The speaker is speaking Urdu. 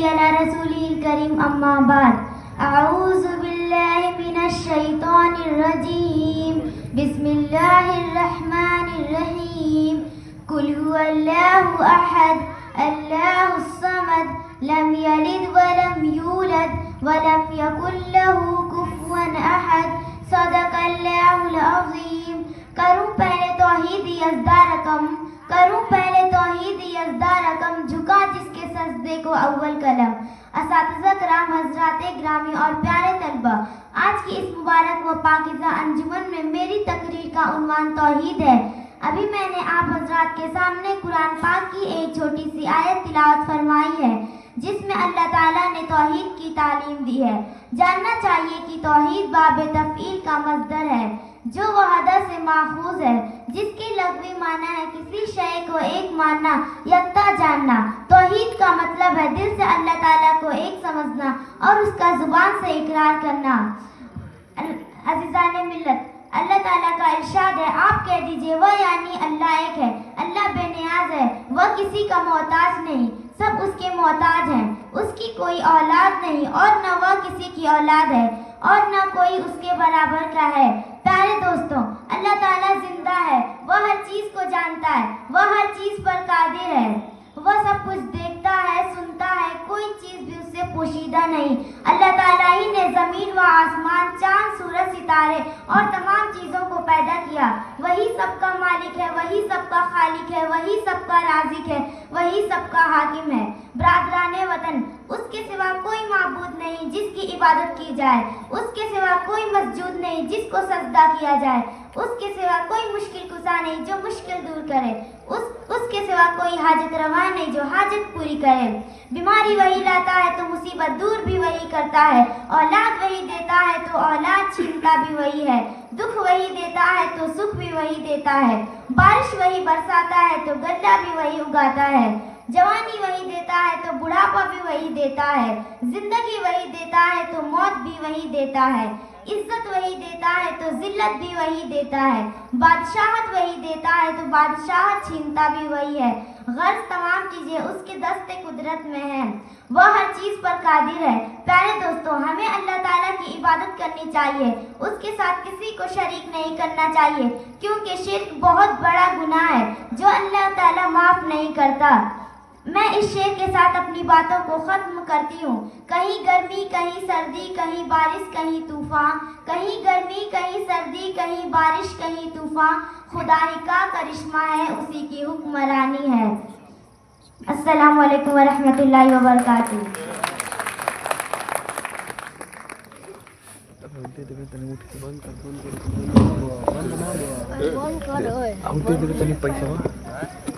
صلی علی رسولہ الکریم اما بعد اعوذ باللہ من الشیطان الرجیم بسم اللہ الرحمن الرحیم قل هو اللہ احد اللہ الصمد لم یلد ولم یولد ولم یکن له کفوا احد صدق اللہ العظیم. کروں پہلے توحید یزدہ رقم، کروں پہلے توحید یزدہ رقم، جھکا جس کے سجدے کو اول قلم. اساتذہ کرام، حضرات گرامی اور پیارے طلبہ، آج کی اس مبارک و پاکیزہ انجمن میں میری تقریر کا عنوان توحید ہے. ابھی میں نے آپ حضرات کے سامنے قرآن پاک کی ایک چھوٹی سی آیت تلاوت فرمائی ہے جس میں اللہ تعالیٰ نے توحید کی تعلیم دی ہے. جاننا چاہیے کہ توحید باب تفعیل کا مصدر ہے جو وحدہ سے ماخوذ ہے، جس کے لغوی معنی ہے کسی شے کو ایک ماننا، یکتا جاننا. توحید کا مطلب ہے دل سے اللہ تعالیٰ کو ایک سمجھنا اور اس کا زبان سے اقرار کرنا. عزیزان ملت، اللہ تعالیٰ کا ارشاد ہے، آپ کہہ دیجئے وہ یعنی اللہ ایک ہے، اللہ بے نیاز ہے، وہ کسی کا محتاج نہیں، سب اس کے محتاج ہیں. اس کی کوئی اولاد نہیں اور نہ وہ کسی کی اولاد ہے اور نہ کوئی اس کے برابر کا ہے. پیارے دوستوں، اللہ تعالیٰ زندہ ہے، وہ ہر چیز کو جانتا ہے، وہ ہر چیز پر قادر ہے، وہ سب کچھ دیکھتا ہے، سنتا ہے، کوئی چیز بھی اس سے پوشیدہ نہیں. اللہ تعالیٰ ہی نے زمین و آسمان، چاند، سورج، ستارے اور تمام چیزوں کو پیدا کیا. وہی سب کا مالک ہے، وہی سب کا خالق ہے، وہی سب کا رازق ہے، وہی سب کا حاکم ہے. برادران وطن، اس کے سوا کوئی معبود نہیں جس کی عبادت کی جائے، اس کے سوا کوئی مسجود نہیں جس کو سجدہ کیا جائے، اس کے سوا کوئی مشکل کشا نہیں جو مشکل دور کرے، اس کے سوا کوئی حاجت روا نہیں جو حاجت پوری کرے. بیماری وہی لاتا ہے تو مصیبت دور بھی وہی کرتا ہے، اولاد وہی دیتا ہے تو اولاد چھینتا بھی وہی ہے، دکھ وہی دیتا ہے تو سکھ بھی وہی دیتا ہے، بارش وہی برساتا ہے تو غلہ بھی وہی اگاتا ہے، جوانی وہی دیتا ہے تو بڑھاپا بھی وہی دیتا ہے، زندگی وہی دیتا ہے تو موت بھی وہی دیتا ہے، عزت وہی دیتا ہے تو ذلت بھی وہی دیتا ہے، بادشاہت وہی دیتا ہے تو بادشاہت چھینتا بھی وہی ہے. غرض تمام چیزیں اس کے دست قدرت میں ہیں، وہ ہر چیز پر قادر ہے. پیارے دوستوں، ہمیں اللہ تعالیٰ کی عبادت کرنی چاہیے، اس کے ساتھ کسی کو شریک نہیں کرنا چاہیے، کیونکہ شرک بہت بڑا گناہ ہے جو اللہ تعالیٰ معاف نہیں کرتا. میں اس شعر کے ساتھ اپنی باتوں کو ختم کرتی ہوں. کہیں گرمی، کہیں سردی، کہیں بارش، کہیں طوفان، کہیں گرمی، کہیں سردی، کہیں بارش، کہیں طوفان، خدا ہی کا کرشمہ ہے، اسی کی حکمرانی ہے. السلام علیکم ورحمۃ اللہ وبرکاتہ.